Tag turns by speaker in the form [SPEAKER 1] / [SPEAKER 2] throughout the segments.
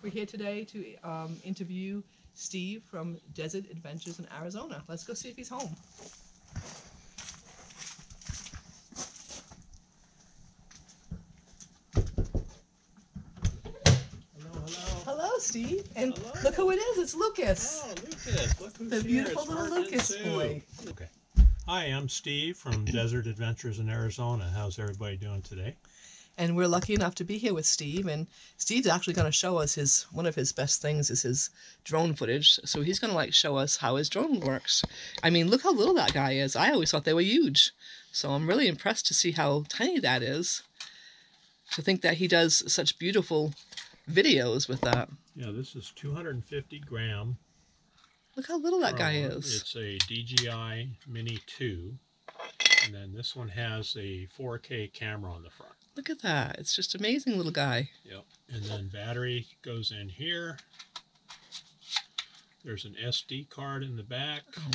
[SPEAKER 1] We're here today to interview Steve from Desert Adventures in Arizona. Let's go see if he's home. Hello, Steve. And
[SPEAKER 2] Hello.
[SPEAKER 1] look who it is. It's Lucas.
[SPEAKER 2] Oh, Lucas. Look who's
[SPEAKER 1] The
[SPEAKER 2] here.
[SPEAKER 1] beautiful
[SPEAKER 2] It's
[SPEAKER 1] little
[SPEAKER 2] Martin
[SPEAKER 1] Lucas
[SPEAKER 2] Sue.
[SPEAKER 1] boy.
[SPEAKER 2] Okay. Hi, I'm Steve from Desert Adventures in Arizona. How's everybody doing today?
[SPEAKER 1] And we're lucky enough to be here with Steve. And Steve's actually going to show us one of his best things is his drone footage. So he's going to show us how his drone works. I mean, look how little that guy is. I always thought they were huge. So I'm really impressed to see how tiny that is. To think that he does such beautiful videos with that.
[SPEAKER 2] Yeah, this is 250 gram.
[SPEAKER 1] Look how little that guy
[SPEAKER 2] drone.
[SPEAKER 1] is.
[SPEAKER 2] It's a DJI Mini 2. And then this one has a 4K camera on the front.
[SPEAKER 1] Look at that. It's just amazing little guy.
[SPEAKER 2] Yep. And then battery goes in here. There's an SD card in the back.
[SPEAKER 1] Oh,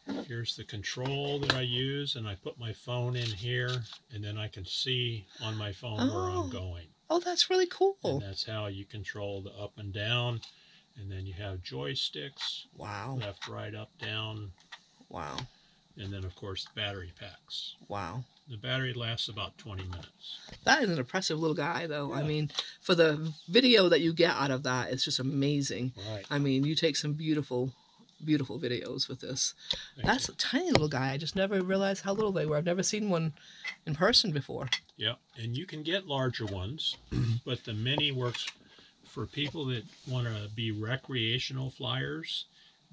[SPEAKER 1] wow.
[SPEAKER 2] Here's the control that I use, and I put my phone in here, and then I can see on my phone where I'm going.
[SPEAKER 1] Oh, that's really cool.
[SPEAKER 2] And that's how you control the up and down. And then you have joysticks.
[SPEAKER 1] Wow.
[SPEAKER 2] Left, right, up, down.
[SPEAKER 1] Wow.
[SPEAKER 2] And then, of course, battery packs.
[SPEAKER 1] Wow.
[SPEAKER 2] The battery lasts about 20 minutes.
[SPEAKER 1] That is an impressive little guy, though.
[SPEAKER 2] Yeah.
[SPEAKER 1] I mean, for the video that you get out of that, it's just amazing.
[SPEAKER 2] Right.
[SPEAKER 1] I mean, you take some beautiful, beautiful videos with this. That's a tiny little guy. I just never realized how little they were. I've never seen one in person before.
[SPEAKER 2] Yep. And you can get larger ones, but the Mini works for people that want to be recreational flyers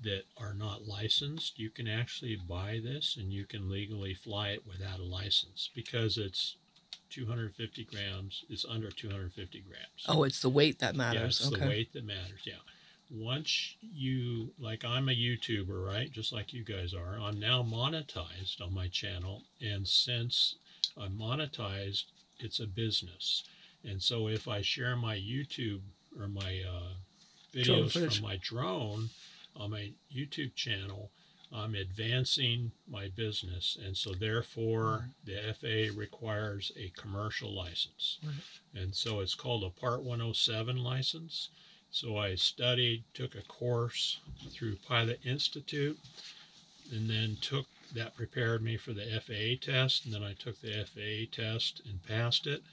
[SPEAKER 2] that are not licensed. You can actually buy this and you can legally fly it without a license because it's 250 grams. It's under 250 grams.
[SPEAKER 1] Oh, it's the weight that matters.
[SPEAKER 2] Yeah, it's
[SPEAKER 1] okay.
[SPEAKER 2] the weight that matters. Yeah. Once you, like I'm a YouTuber, right? Just like you guys are. I'm now monetized on my channel. And since I'm monetized, it's a business. And so if I share my YouTube or my videos from my drone on my YouTube channel, I'm advancing my business, and so therefore the FAA requires a commercial license. Right. And so it's called a Part 107 license. So I studied, took a course through Pilot Institute, and then prepared me for the FAA test, and then I took the FAA test and passed it.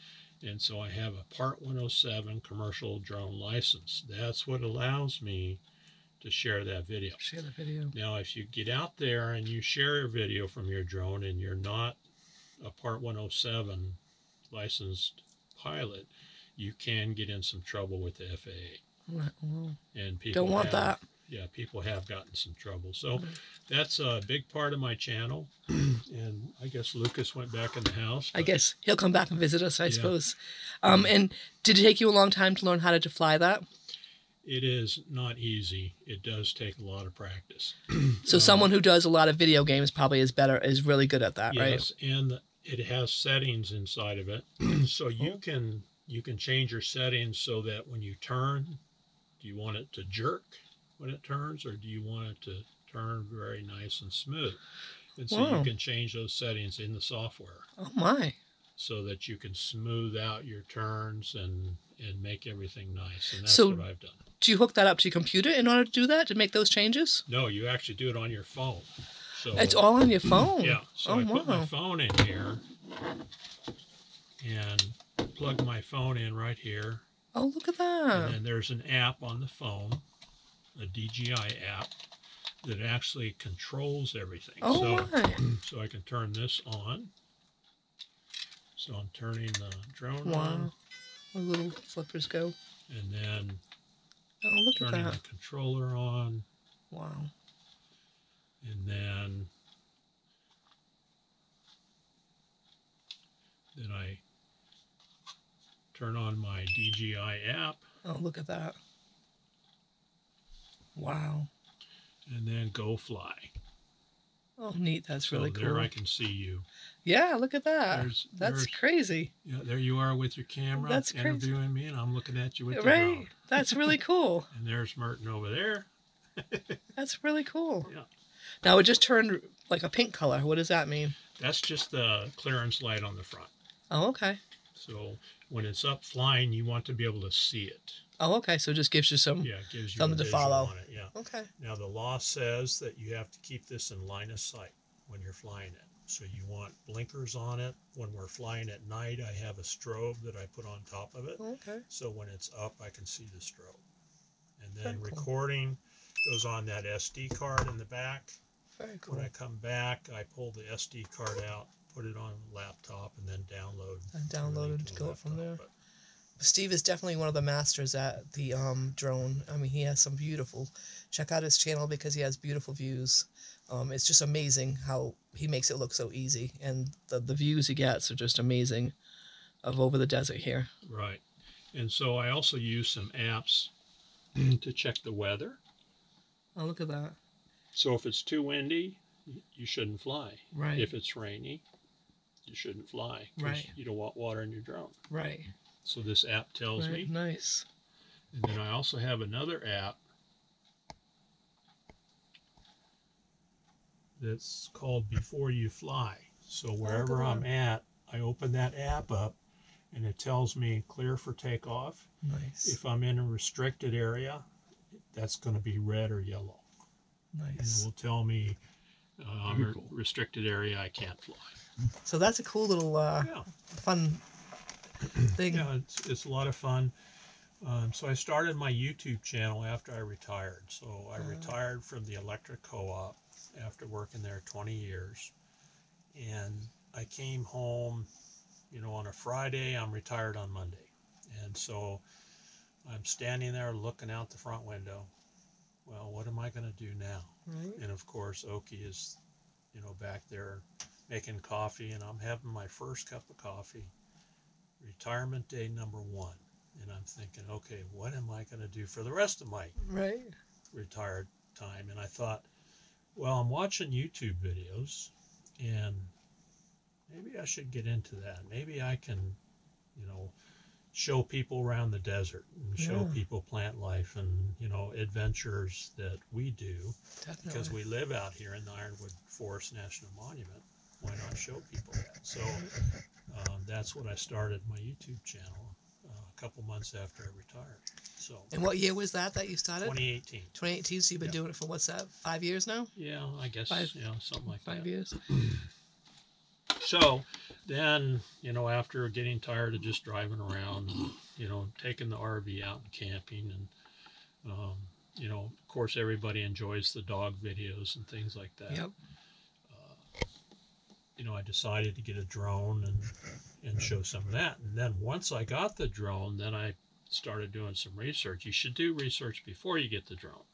[SPEAKER 2] And so I have a Part 107 commercial drone license. That's what allows me to share that video.
[SPEAKER 1] Share the video.
[SPEAKER 2] Now, if you get out there and you share a video from your drone and you're not a Part 107 licensed pilot, you can get in some trouble with the FAA.
[SPEAKER 1] Well,
[SPEAKER 2] and people
[SPEAKER 1] don't want that.
[SPEAKER 2] Yeah, people have gotten some trouble. So that's a big part of my channel. And I guess Lucas went back in the house.
[SPEAKER 1] I guess he'll come back and visit us, I suppose. And did it take you a long time to learn how to fly that?
[SPEAKER 2] It is not easy. It does take a lot of practice.
[SPEAKER 1] So someone who does a lot of video games probably is really good at that, right?
[SPEAKER 2] Yes, and it has settings inside of it. So you can change your settings so that when you turn, do you want it to jerk when it turns, or do you want it to turn very nice and smooth? And so you can change those settings in the software.
[SPEAKER 1] Oh my.
[SPEAKER 2] So that you can smooth out your turns and make everything nice. And that's what I've done.
[SPEAKER 1] Do you hook that up to your computer in order to do that, to make those changes?
[SPEAKER 2] No, you actually do it on your phone. So
[SPEAKER 1] it's all on your phone?
[SPEAKER 2] Yeah. So I put my phone in here and plug my phone in right here.
[SPEAKER 1] Oh, look at that.
[SPEAKER 2] And then there's an app on the phone, a DJI app, that actually controls everything.
[SPEAKER 1] Oh,
[SPEAKER 2] so I can turn this on. So I'm turning the drone on.
[SPEAKER 1] Where little flippers go.
[SPEAKER 2] And then
[SPEAKER 1] turning
[SPEAKER 2] the controller on.
[SPEAKER 1] Wow.
[SPEAKER 2] And then I turn on my DJI app.
[SPEAKER 1] Oh, look at that. Wow.
[SPEAKER 2] And then go fly.
[SPEAKER 1] Oh, neat. That's really cool.
[SPEAKER 2] There I can see you.
[SPEAKER 1] Yeah, look at that. That's crazy.
[SPEAKER 2] Yeah, there you are with your camera.
[SPEAKER 1] That's crazy.
[SPEAKER 2] Interviewing me, and I'm looking at you with the drone.
[SPEAKER 1] That's really cool.
[SPEAKER 2] And there's Merton over there.
[SPEAKER 1] That's really cool.
[SPEAKER 2] Yeah.
[SPEAKER 1] Now it just turned like a pink color. What does that mean?
[SPEAKER 2] That's just the clearance light on the front.
[SPEAKER 1] Oh, okay.
[SPEAKER 2] So when it's up flying, you want to be able to see it.
[SPEAKER 1] Oh, okay. So it just gives you some
[SPEAKER 2] Yeah, it gives you
[SPEAKER 1] something
[SPEAKER 2] a
[SPEAKER 1] to
[SPEAKER 2] visual
[SPEAKER 1] follow.
[SPEAKER 2] on it. Yeah.
[SPEAKER 1] Okay.
[SPEAKER 2] Now the law says that you have to keep this in line of sight when you're flying it. So you want blinkers on it. When we're flying at night, I have a strobe that I put on top of it.
[SPEAKER 1] Okay.
[SPEAKER 2] So when it's up, I can see the strobe. And then
[SPEAKER 1] Very cool.
[SPEAKER 2] recording goes on that SD card in the back.
[SPEAKER 1] Very cool.
[SPEAKER 2] When I come back, I pull the SD card out, put it on the laptop, and then download.
[SPEAKER 1] And download it to go from there.
[SPEAKER 2] But
[SPEAKER 1] Steve is definitely one of the masters at the drone. I mean, he has some beautiful. Check out his channel because he has beautiful views. It's just amazing how he makes it look so easy, and the views he gets are just amazing of over the desert here.
[SPEAKER 2] right. And so I also use some apps to check the weather.
[SPEAKER 1] Oh, look at that.
[SPEAKER 2] So if it's too windy, you shouldn't fly.
[SPEAKER 1] Right.
[SPEAKER 2] If it's rainy, you shouldn't fly.
[SPEAKER 1] Right.
[SPEAKER 2] You don't want water in your drone.
[SPEAKER 1] Right.
[SPEAKER 2] So this app tells me.
[SPEAKER 1] Nice.
[SPEAKER 2] And then I also have another app that's called Before You Fly. So wherever I'm at, I open that app up and it tells me clear for takeoff.
[SPEAKER 1] Nice.
[SPEAKER 2] If I'm in a restricted area, that's going to be red or yellow. And it
[SPEAKER 1] Nice.
[SPEAKER 2] will tell me I'm in a restricted area, I can't fly.
[SPEAKER 1] So that's a cool little fun thing.
[SPEAKER 2] Yeah, it's a lot of fun. So I started my YouTube channel after I retired. So I retired from the electric co-op after working there 20 years. And I came home, on a Friday. I'm retired on Monday. And so I'm standing there looking out the front window. Well, what am I going to do now?
[SPEAKER 1] Right.
[SPEAKER 2] And of course, Oki is, back there making coffee, and I'm having my first cup of coffee. Retirement day number 1. And I'm thinking, okay, what am I going to do for the rest of my retired time? And I thought, well, I'm watching YouTube videos, and maybe I should get into that. Maybe I can, show people around the desert and show people plant life and, adventures that we do.
[SPEAKER 1] Definitely.
[SPEAKER 2] Because we live out here in the Ironwood Forest National Monument. Why not show people that? So that's when I started my YouTube channel a couple months after I retired. So.
[SPEAKER 1] And what year was that you started?
[SPEAKER 2] 2018.
[SPEAKER 1] 2018. So you've been doing it for what's that? 5 years now?
[SPEAKER 2] Yeah, I guess. Something like
[SPEAKER 1] 5
[SPEAKER 2] that.
[SPEAKER 1] years.
[SPEAKER 2] So then, after getting tired of just driving around, taking the RV out and camping, and of course, everybody enjoys the dog videos and things like that.
[SPEAKER 1] Yep.
[SPEAKER 2] I decided to get a drone and show some of that. And then once I got the drone, then I started doing some research. You should do research before you get the drone,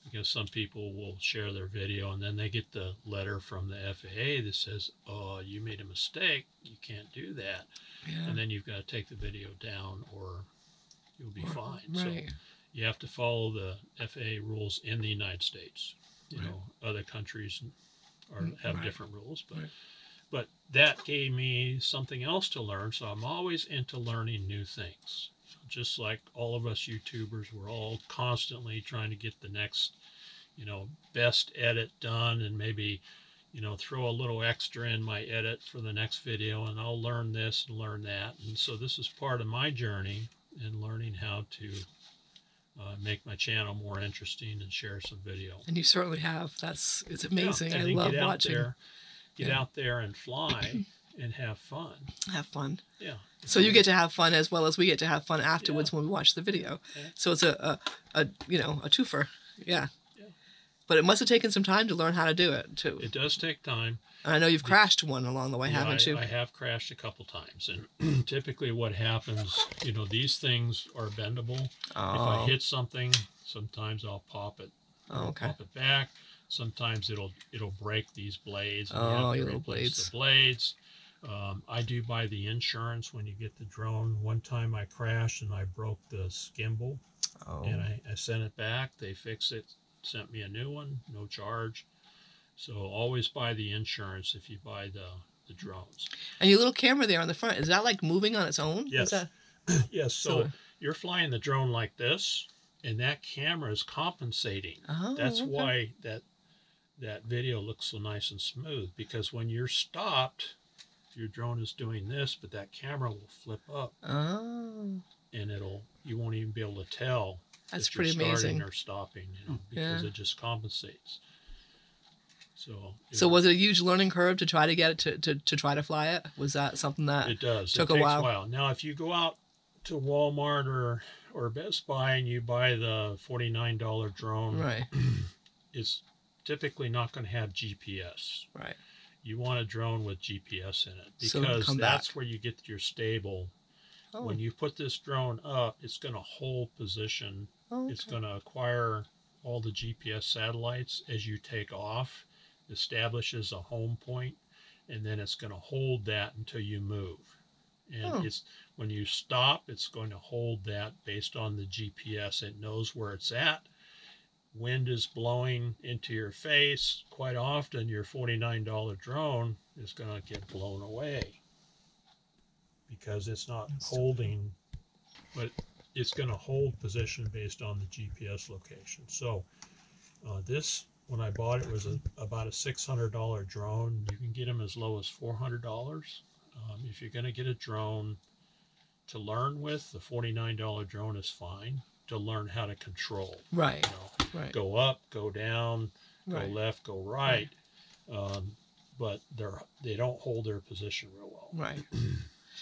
[SPEAKER 2] because some people will share their video and then they get the letter from the FAA that says, oh, you made a mistake, you can't do that.
[SPEAKER 1] Yeah.
[SPEAKER 2] And then you've got to take the video down or you'll be fine.
[SPEAKER 1] Right.
[SPEAKER 2] So you have to follow the FAA rules in the United States. Other countries have different rules, but that gave me something else to learn. So I'm always into learning new things. So just like all of us YouTubers, we're all constantly trying to get the next, best edit done, and maybe, throw a little extra in my edit for the next video, and I'll learn this and learn that. And so this is part of my journey in learning how to make my channel more interesting and share some video.
[SPEAKER 1] And you certainly have. It's amazing.
[SPEAKER 2] Yeah,
[SPEAKER 1] I love
[SPEAKER 2] get
[SPEAKER 1] watching.
[SPEAKER 2] Get out there and fly and have fun.
[SPEAKER 1] Have fun.
[SPEAKER 2] Yeah.
[SPEAKER 1] So you get to have fun as well as we get to have fun afterwards when we watch the video.
[SPEAKER 2] Yeah.
[SPEAKER 1] So it's a twofer. Yeah. But it must have taken some time to learn how to do it too.
[SPEAKER 2] It does take time.
[SPEAKER 1] And I know you've crashed one along the way, haven't you?
[SPEAKER 2] I have crashed a couple times, and typically what happens, these things are bendable.
[SPEAKER 1] Oh.
[SPEAKER 2] If I hit something, sometimes I'll pop it. Pop it back. Sometimes it'll break these blades. And
[SPEAKER 1] Oh,
[SPEAKER 2] you
[SPEAKER 1] your
[SPEAKER 2] have to
[SPEAKER 1] little
[SPEAKER 2] replace
[SPEAKER 1] blades.
[SPEAKER 2] the blades. I do buy the insurance when you get the drone. One time I crashed and I broke the gimbal, and I sent it back. They fixed it, sent me a new one, no charge. So always buy the insurance if you buy the drones.
[SPEAKER 1] And your little camera there on the front, is that like moving on its own?
[SPEAKER 2] Yes.
[SPEAKER 1] Is that...
[SPEAKER 2] Yes. So you're flying the drone like this, and that camera is compensating.
[SPEAKER 1] Oh,
[SPEAKER 2] That's
[SPEAKER 1] okay.
[SPEAKER 2] why that video looks so nice and smooth, because when you're stopped, your drone is doing this, but that camera will flip up
[SPEAKER 1] Oh,
[SPEAKER 2] and you won't even be able to tell
[SPEAKER 1] that's
[SPEAKER 2] if you're
[SPEAKER 1] pretty
[SPEAKER 2] starting
[SPEAKER 1] amazing.
[SPEAKER 2] or stopping, because
[SPEAKER 1] Yeah.
[SPEAKER 2] it just compensates.
[SPEAKER 1] So was it a huge learning curve to try to get it to try to fly it? Was that something that
[SPEAKER 2] it does.
[SPEAKER 1] took
[SPEAKER 2] It
[SPEAKER 1] a
[SPEAKER 2] takes a
[SPEAKER 1] while?
[SPEAKER 2] while. Now, if you go out to Walmart or Best Buy and you buy the $49 drone,
[SPEAKER 1] Right,
[SPEAKER 2] it's typically not going to have GPS.
[SPEAKER 1] right.
[SPEAKER 2] You want a drone with GPS in it,
[SPEAKER 1] So to
[SPEAKER 2] because
[SPEAKER 1] come
[SPEAKER 2] that's
[SPEAKER 1] back.
[SPEAKER 2] where you get your stable.
[SPEAKER 1] Oh,
[SPEAKER 2] When you put this drone up, it's going to hold position.
[SPEAKER 1] oh,
[SPEAKER 2] It's
[SPEAKER 1] okay.
[SPEAKER 2] going to acquire all the GPS satellites as you take off, establishes a home point, and then it's going to hold that until you move. And
[SPEAKER 1] Oh.
[SPEAKER 2] it's when you stop, it's going to hold that based on the GPS. It knows where it's at. Wind is blowing into your face. Quite often, your $49 drone is going to get blown away because it's not holding, but it's going to hold position based on the GPS location. So this, when I bought it, was about a $600 drone. You can get them as low as $400. If you're going to get a drone to learn with, the $49 drone is fine to learn how to control.
[SPEAKER 1] Right,
[SPEAKER 2] Right. Go up, go down, go
[SPEAKER 1] right,
[SPEAKER 2] left, go right. But they don't hold their position real well.
[SPEAKER 1] right.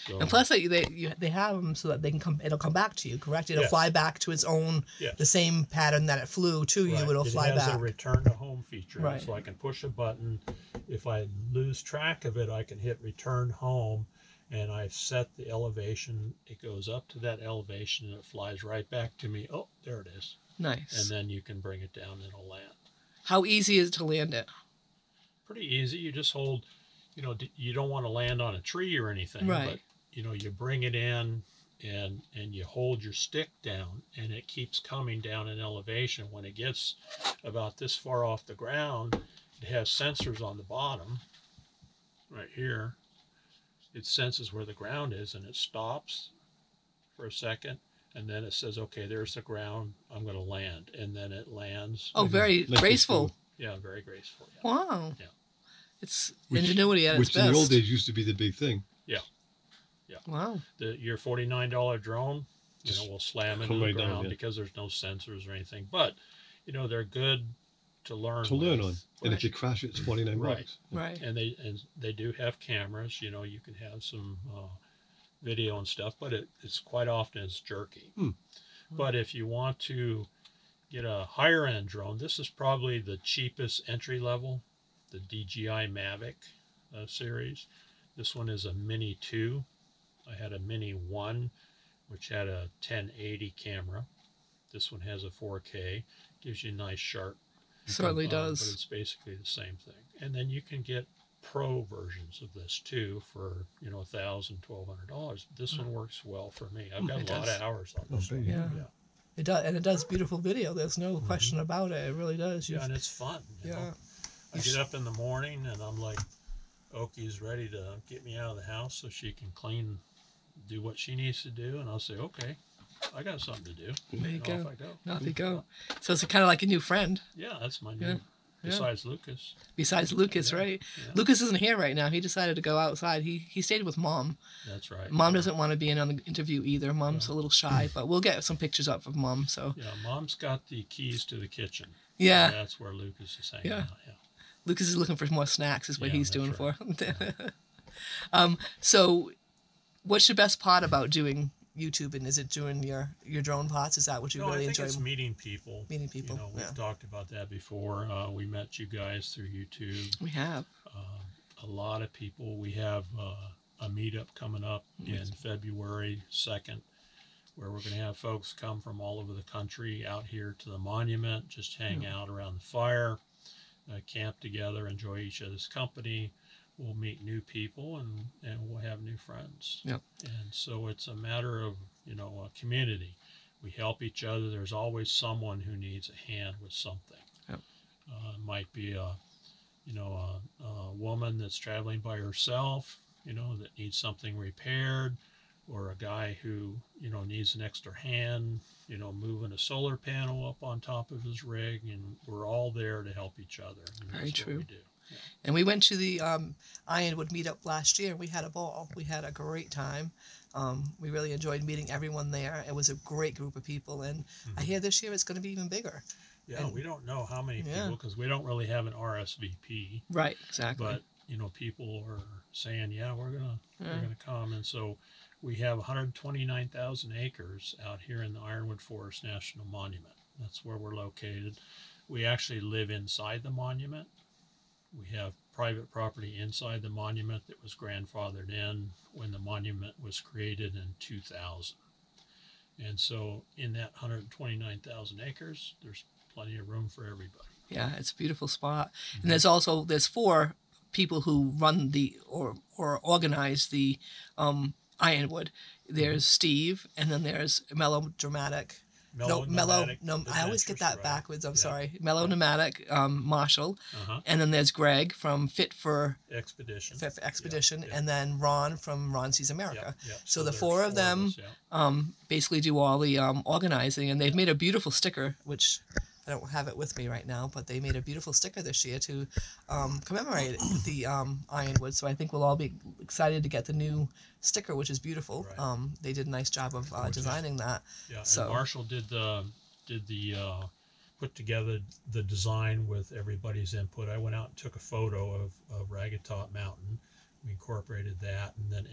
[SPEAKER 2] So,
[SPEAKER 1] And plus, they have them so that they can come. It'll come back to you, correct? It'll
[SPEAKER 2] Yes.
[SPEAKER 1] fly back to its own,
[SPEAKER 2] Yes.
[SPEAKER 1] the same pattern that it flew to you.
[SPEAKER 2] Right.
[SPEAKER 1] It'll fly
[SPEAKER 2] It has
[SPEAKER 1] back.
[SPEAKER 2] a return to home feature,
[SPEAKER 1] Right.
[SPEAKER 2] so I can push a button. If I lose track of it, I can hit return home, and I've set the elevation. It goes up to that elevation, and it flies right back to me. Oh, there it is.
[SPEAKER 1] Nice.
[SPEAKER 2] And then you can bring it down, and it'll land.
[SPEAKER 1] How easy is it to land it?
[SPEAKER 2] Pretty easy. You just hold. You don't want to land on a tree or anything,
[SPEAKER 1] Right.
[SPEAKER 2] but you bring it in and you hold your stick down, and it keeps coming down in elevation. When it gets about this far off the ground, it has sensors on the bottom right here. It senses where the ground is, and it stops for a second, and then it says, okay, there's the ground, I'm going to land, and then it lands.
[SPEAKER 1] Oh, very
[SPEAKER 3] Like
[SPEAKER 1] graceful.
[SPEAKER 2] Yeah, very graceful. Yeah.
[SPEAKER 1] Wow.
[SPEAKER 2] Yeah.
[SPEAKER 1] It's
[SPEAKER 3] Which-
[SPEAKER 1] ingenuity at its
[SPEAKER 3] Which
[SPEAKER 1] best.
[SPEAKER 3] in the old days used to be the big thing.
[SPEAKER 1] Wow.
[SPEAKER 2] Your $49 drone,
[SPEAKER 3] Just
[SPEAKER 2] will slam into
[SPEAKER 3] come
[SPEAKER 2] the
[SPEAKER 3] right down,
[SPEAKER 2] ground
[SPEAKER 3] yeah.
[SPEAKER 2] because there's no sensors or anything. But they're good to learn
[SPEAKER 3] To learn
[SPEAKER 2] with.
[SPEAKER 3] on. And if you crash it, it's 49
[SPEAKER 2] Right.
[SPEAKER 3] bucks.
[SPEAKER 1] Right.
[SPEAKER 2] And they do have cameras. You can have some video and stuff, but it's quite often it's jerky. But if you want to get a higher end drone, this is probably the cheapest entry level, the DJI Mavic series. This one is a Mini 2. I had a Mini 1, which had a 1080 camera. This one has a 4K, gives you a nice sharp.
[SPEAKER 1] Certainly
[SPEAKER 2] But
[SPEAKER 1] does.
[SPEAKER 2] it's basically the same thing. And then you can get pro versions of this too for $1,000, $1,200. This one works well for me. I've got
[SPEAKER 1] It
[SPEAKER 2] a lot
[SPEAKER 1] does.
[SPEAKER 2] of hours on this one.
[SPEAKER 1] Yeah. It does, and it does beautiful video. There's no question about it. It really does.
[SPEAKER 2] Yeah, and it's fun. you know.
[SPEAKER 1] Yeah.
[SPEAKER 2] I get up in the morning and I'm like, Oki's ready to get me out of the house so she can do what she needs to do, and I'll say, okay, I got something to do.
[SPEAKER 1] There you go.
[SPEAKER 2] Off I go.
[SPEAKER 1] Off you go. So it's kind of like a new friend.
[SPEAKER 2] Yeah, that's my
[SPEAKER 1] Yeah.
[SPEAKER 2] new. Besides Lucas.
[SPEAKER 1] Besides Lucas,
[SPEAKER 2] Yeah.
[SPEAKER 1] right?
[SPEAKER 2] Yeah.
[SPEAKER 1] Lucas isn't here right now. He decided to go outside. He stayed with Mom.
[SPEAKER 2] That's right.
[SPEAKER 1] Mom doesn't want to be in on the interview either. Mom's
[SPEAKER 2] Yeah.
[SPEAKER 1] a little shy, but we'll get some pictures up of Mom. So
[SPEAKER 2] Yeah, Mom's got the keys to the kitchen.
[SPEAKER 1] yeah,
[SPEAKER 2] That's where Lucas is hanging
[SPEAKER 1] Yeah.
[SPEAKER 2] out. Yeah.
[SPEAKER 1] Lucas is looking for more snacks. Is what
[SPEAKER 2] Yeah,
[SPEAKER 1] he's
[SPEAKER 2] that's
[SPEAKER 1] doing
[SPEAKER 2] right.
[SPEAKER 1] for. So, what's your best part about doing YouTube? And is it doing your drone pots? Is that what you
[SPEAKER 2] No,
[SPEAKER 1] really
[SPEAKER 2] I think
[SPEAKER 1] enjoy?
[SPEAKER 2] it's meeting people.
[SPEAKER 1] Meeting people,
[SPEAKER 2] We've
[SPEAKER 1] yeah.
[SPEAKER 2] talked about that before. We met you guys through YouTube.
[SPEAKER 1] We have.
[SPEAKER 2] A lot of people. We have a meetup coming up in February 2nd, where we're going to have folks come from all over the country out here to the monument, just hang out around the fire, camp together, enjoy each other's company. We'll meet new people and we'll have new friends.
[SPEAKER 1] Yep.
[SPEAKER 2] And so it's a matter of, a community. We help each other. There's always someone who needs a hand with something.
[SPEAKER 1] Yep.
[SPEAKER 2] It might be a woman that's traveling by herself, that needs something repaired. or a guy who, needs an extra hand, moving a solar panel up on top of his rig, and we're all there to help each other. And
[SPEAKER 1] Very
[SPEAKER 2] that's
[SPEAKER 1] true.
[SPEAKER 2] what we do. Yeah.
[SPEAKER 1] And we went to the Ironwood meetup last year. We had a ball. We had a great time. We really enjoyed meeting everyone there. It was a great group of people, and I hear this year it's going to be even bigger.
[SPEAKER 2] Yeah,
[SPEAKER 1] And-
[SPEAKER 2] we don't know how many
[SPEAKER 1] Yeah.
[SPEAKER 2] people, because we don't really have an RSVP.
[SPEAKER 1] Right, exactly.
[SPEAKER 2] But people are saying, yeah, we're
[SPEAKER 1] Yeah.
[SPEAKER 2] gonna come, and so we have 129,000 acres out here in the Ironwood Forest National Monument. That's where we're located. We actually live inside the monument. We have private property inside the monument that was grandfathered in when the monument was created in 2000. And so in that 129,000 acres, there's plenty of room for everybody.
[SPEAKER 1] Yeah, it's a beautiful spot. And there's 4 people who run or organize the Ironwood. There's Steve, and then there's Melodramatic. I always get that backwards. I'm sorry. Melodramatic, Marshall, and then there's Greg from Fit for
[SPEAKER 2] Expedition.
[SPEAKER 1] and then Ron from Ron Sees America. So the
[SPEAKER 2] there's
[SPEAKER 1] 4 of them basically do all the organizing, and they've made a beautiful sticker, which I don't have it with me right now, but they made a beautiful sticker this year to commemorate the Ironwood. So I think we'll all be excited to get the new sticker, which is beautiful.
[SPEAKER 2] Right.
[SPEAKER 1] They did a nice job of designing that.
[SPEAKER 2] Yeah,
[SPEAKER 1] So-
[SPEAKER 2] and Marshall did the put together the design with everybody's input. I went out and took a photo of Ragged Top Mountain. We incorporated that, and then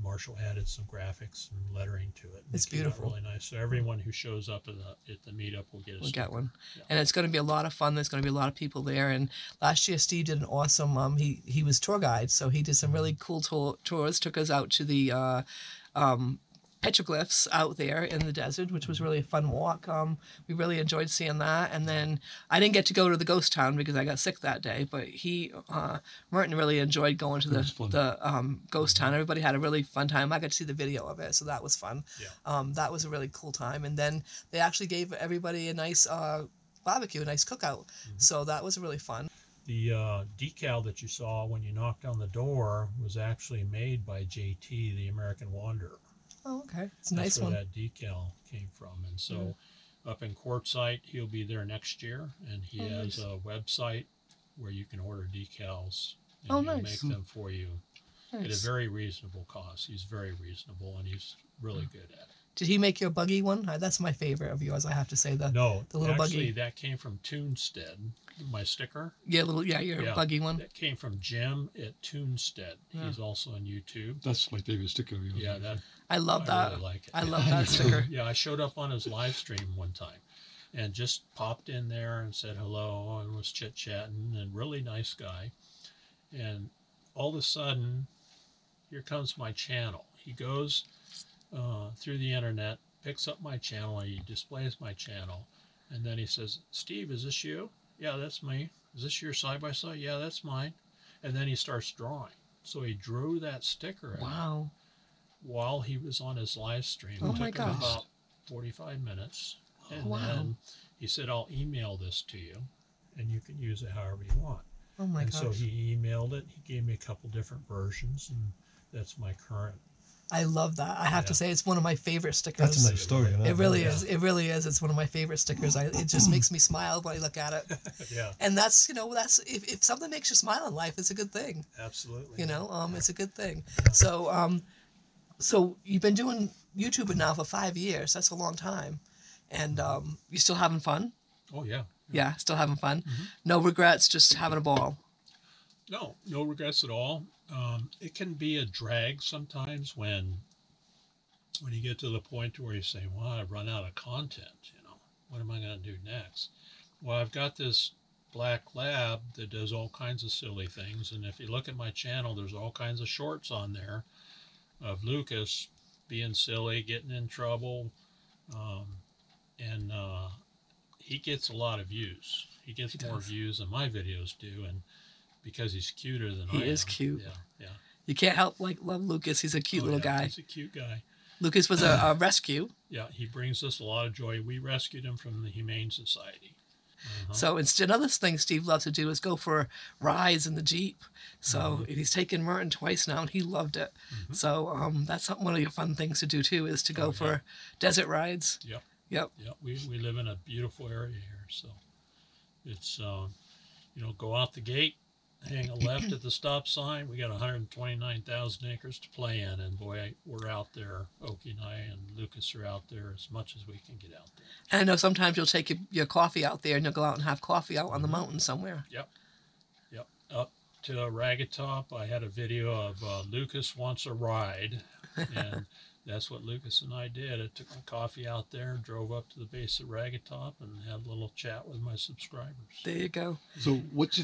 [SPEAKER 2] Marshall added some graphics and lettering to it.
[SPEAKER 1] It's
[SPEAKER 2] It came out
[SPEAKER 1] beautiful.
[SPEAKER 2] really nice. So everyone who shows up at the meetup will get a
[SPEAKER 1] We'll
[SPEAKER 2] sticker.
[SPEAKER 1] get one.
[SPEAKER 2] Yeah.
[SPEAKER 1] And it's going to be a lot of fun. There's going to be a lot of people there. And last year, Steve did an awesome, he was tour guide. So he did some really cool tours, took us out to the petroglyphs out there in the desert, which was really a fun walk. We really enjoyed seeing that. And then I didn't get to go to the ghost town because I got sick that day, but Merton really enjoyed going to the ghost town. Everybody had a really fun time. I got to see the video of it, so that was fun.
[SPEAKER 2] Yeah.
[SPEAKER 1] That was a really cool time. And then they actually gave everybody a nice barbecue, a nice cookout. So that was really fun.
[SPEAKER 2] The decal that you saw when you knocked on the door was actually made by JT, the American Wanderer.
[SPEAKER 1] Oh, okay. It's a nice
[SPEAKER 2] That's where
[SPEAKER 1] one.
[SPEAKER 2] that decal came from. And so up in Quartzsite, he'll be there next year, and he has
[SPEAKER 1] nice.
[SPEAKER 2] a website where you can order decals, and
[SPEAKER 1] Oh,
[SPEAKER 2] he'll
[SPEAKER 1] nice.
[SPEAKER 2] make them for you at a
[SPEAKER 1] Nice.
[SPEAKER 2] very reasonable cost. He's very reasonable, and he's really good at it.
[SPEAKER 1] Did he make your buggy one? That's my favorite of yours, I have to say.
[SPEAKER 2] No,
[SPEAKER 1] the little
[SPEAKER 2] actually,
[SPEAKER 1] buggy.
[SPEAKER 2] that came from Toonstead, my sticker.
[SPEAKER 1] Your buggy one.
[SPEAKER 2] That came from Jim at Toonstead.
[SPEAKER 1] Yeah.
[SPEAKER 2] He's also on YouTube.
[SPEAKER 3] That's my favorite sticker of yours.
[SPEAKER 2] Yeah, that
[SPEAKER 1] I love that.
[SPEAKER 2] really like it.
[SPEAKER 1] I love that sticker.
[SPEAKER 2] Yeah, I showed up on his live stream one time and just popped in there and said hello and was chit-chatting, and really nice guy. And all of a sudden, here comes my channel. He goes through the internet, picks up my channel, and he displays my channel. And then he says, "Steve, is this you?" "Yeah, that's me." "Is this your side-by-side?" "Yeah, that's mine." And then he starts drawing. So he drew that sticker out
[SPEAKER 1] Wow.
[SPEAKER 2] while he was on his live stream.
[SPEAKER 1] Oh
[SPEAKER 2] It
[SPEAKER 1] my
[SPEAKER 2] took him
[SPEAKER 1] gosh.
[SPEAKER 2] about 45 minutes. And
[SPEAKER 1] Wow.
[SPEAKER 2] then he said, "I'll email this to you, and you can use it however you want."
[SPEAKER 1] Oh my
[SPEAKER 2] And
[SPEAKER 1] gosh.
[SPEAKER 2] so he emailed it. He gave me a couple different versions, and that's my current.
[SPEAKER 1] I love that. I have to
[SPEAKER 2] Yeah.
[SPEAKER 1] say, it's one of my favorite stickers.
[SPEAKER 3] That's a nice story.
[SPEAKER 1] It really
[SPEAKER 2] Yeah.
[SPEAKER 1] is. It really is. It's one of my favorite stickers. It just makes me smile when I look at it.
[SPEAKER 2] Yeah,
[SPEAKER 1] And that's if something makes you smile in life, it's a good thing.
[SPEAKER 2] absolutely.
[SPEAKER 1] It's a good thing. So so you've been doing YouTube now for 5 years. That's a long time. And you still having fun?
[SPEAKER 2] Oh, yeah.
[SPEAKER 1] Yeah, still having fun.
[SPEAKER 2] Mhm.
[SPEAKER 1] No regrets, just having a ball.
[SPEAKER 2] No regrets at all. It can be a drag sometimes when you get to the point where you say, "Well, I've run out of content. What am I going to do next?" Well, I've got this black lab that does all kinds of silly things, and if you look at my channel, there's all kinds of shorts on there of Lucas being silly, getting in trouble, and he gets a lot of views. He gets
[SPEAKER 1] He
[SPEAKER 2] more
[SPEAKER 1] does.
[SPEAKER 2] views than my videos do, and because he's cuter than I am.
[SPEAKER 1] He is cute.
[SPEAKER 2] Yeah.
[SPEAKER 1] You can't help love Lucas. He's a cute
[SPEAKER 2] Oh,
[SPEAKER 1] little
[SPEAKER 2] yeah,
[SPEAKER 1] guy.
[SPEAKER 2] He's a cute guy.
[SPEAKER 1] Lucas was a rescue.
[SPEAKER 2] Yeah, he brings us a lot of joy. We rescued him from the Humane Society.
[SPEAKER 1] So instead, another thing Steve loves to do is go for rides in the Jeep. So he's taken Merton twice now, and he loved it. So that's one of your fun things to do too, is to go for desert rides.
[SPEAKER 2] Yep.
[SPEAKER 1] Yep.
[SPEAKER 2] Yep. We live in a beautiful area here, so it's go out the gate, hang a left at the stop sign. We got 129,000 acres to play in, and boy, we're out there. Okie and I and Lucas are out there as much as we can get out there.
[SPEAKER 1] And I know sometimes you'll take your coffee out there, and you'll go out and have coffee out on the mountain somewhere.
[SPEAKER 2] Yep. Up to Ragged Top, I had a video of Lucas wants a ride, and that's what Lucas and I did. I took my coffee out there, drove up to the base of Ragged Top, and had a little chat with my subscribers.
[SPEAKER 1] There you go.
[SPEAKER 3] So what's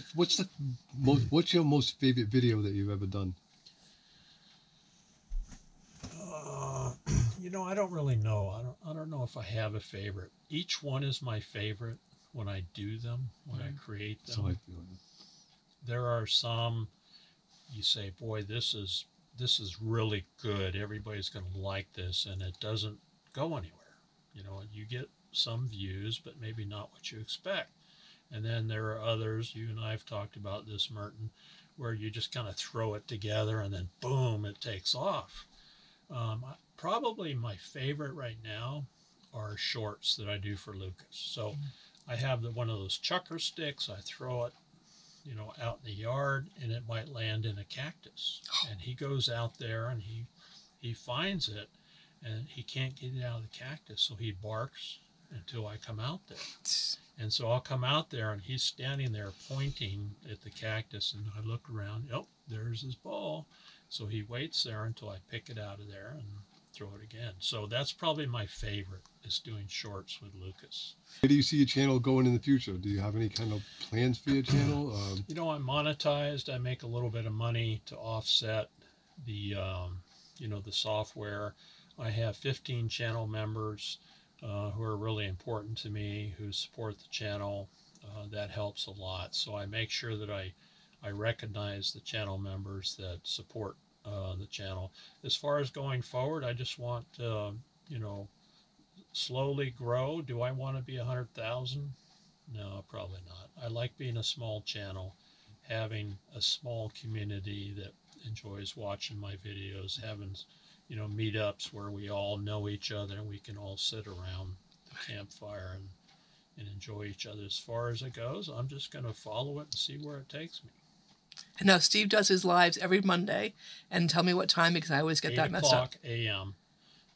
[SPEAKER 3] your most favorite video that you've ever done?
[SPEAKER 2] I don't really know. I don't know if I have a favorite. Each one is my favorite when I do them, when I create them.
[SPEAKER 3] So I feel it.
[SPEAKER 2] There are some you say, boy, this is really good. Everybody's going to like this, and it doesn't go anywhere. You get some views, but maybe not what you expect. And then there are others, you and I have talked about this, Merton, where you just kind of throw it together and then boom, it takes off. Probably my favorite right now are shorts that I do for Lucas. So I have one of those chucker sticks. I throw it, out in the yard, and it might land in a cactus. And he goes out there and he finds it, and he can't get it out of the cactus. So he barks until I come out there. And so I'll come out there, and he's standing there pointing at the cactus, and I look around. Yep, there's his ball. So he waits there until I pick it out of there and throw it again. So that's probably my favorite, is doing shorts with Lucas.
[SPEAKER 3] Where do you see your channel going in the future? Do you have any kind of plans for your channel?
[SPEAKER 2] I'm monetized. I make a little bit of money to offset the software. I have 15 channel members who are really important to me, who support the channel. That helps a lot. So I make sure that I recognize the channel members that support the channel. As far as going forward, I just want slowly grow. Do I want to be 100,000? No, probably not. I like being a small channel, having a small community that enjoys watching my videos, having meetups where we all know each other and we can all sit around the campfire and enjoy each other. As far as it goes, I'm just going to follow it and see where it takes me.
[SPEAKER 1] And now Steve does his lives every Monday, and tell me what time, because I always get that messed up.
[SPEAKER 2] 8 o'clock a.m.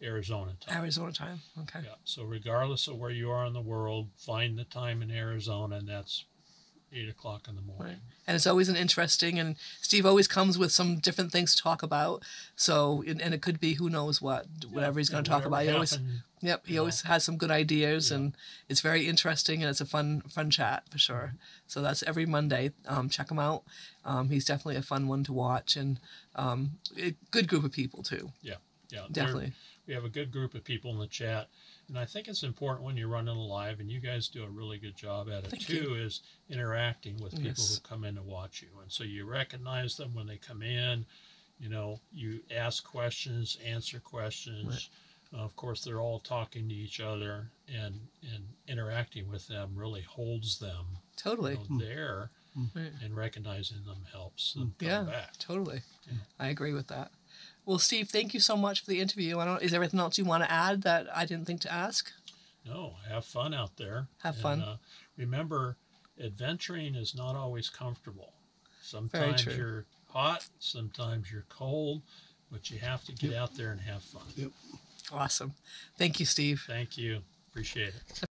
[SPEAKER 2] Arizona time.
[SPEAKER 1] Arizona time. Okay.
[SPEAKER 2] Yeah. So regardless of where you are in the world, find the time in Arizona, and that's 8 o'clock in the morning.
[SPEAKER 1] Right. And it's always an interesting, and Steve always comes with some different things to talk about. So, and it could be who knows whatever he's going to talk about. He always has some good ideas, and it's very interesting, and it's a fun chat for sure. So that's every Monday. Check him out. He's definitely a fun one to watch, and a good group of people too.
[SPEAKER 2] Yeah,
[SPEAKER 1] definitely.
[SPEAKER 2] We have a good group of people in the chat. And I think it's important when you're running a live, and you guys do a really good job at it too, is interacting with people who come in to watch you. And so you recognize them when they come in, you ask questions, answer questions. Right. Of course, they're all talking to each other, and interacting with them really holds them there, and recognizing them helps them come back.
[SPEAKER 1] Totally. Yeah. I agree with that. Well, Steve, thank you so much for the interview. Is there anything else you want to add that I didn't think to ask?
[SPEAKER 2] No, have fun out there.
[SPEAKER 1] Have fun.
[SPEAKER 2] Remember, adventuring is not always comfortable. Sometimes you're hot, sometimes you're cold, but you have to get out there and have fun.
[SPEAKER 3] Yep.
[SPEAKER 1] Awesome. Thank you, Steve.
[SPEAKER 2] Thank you. Appreciate it.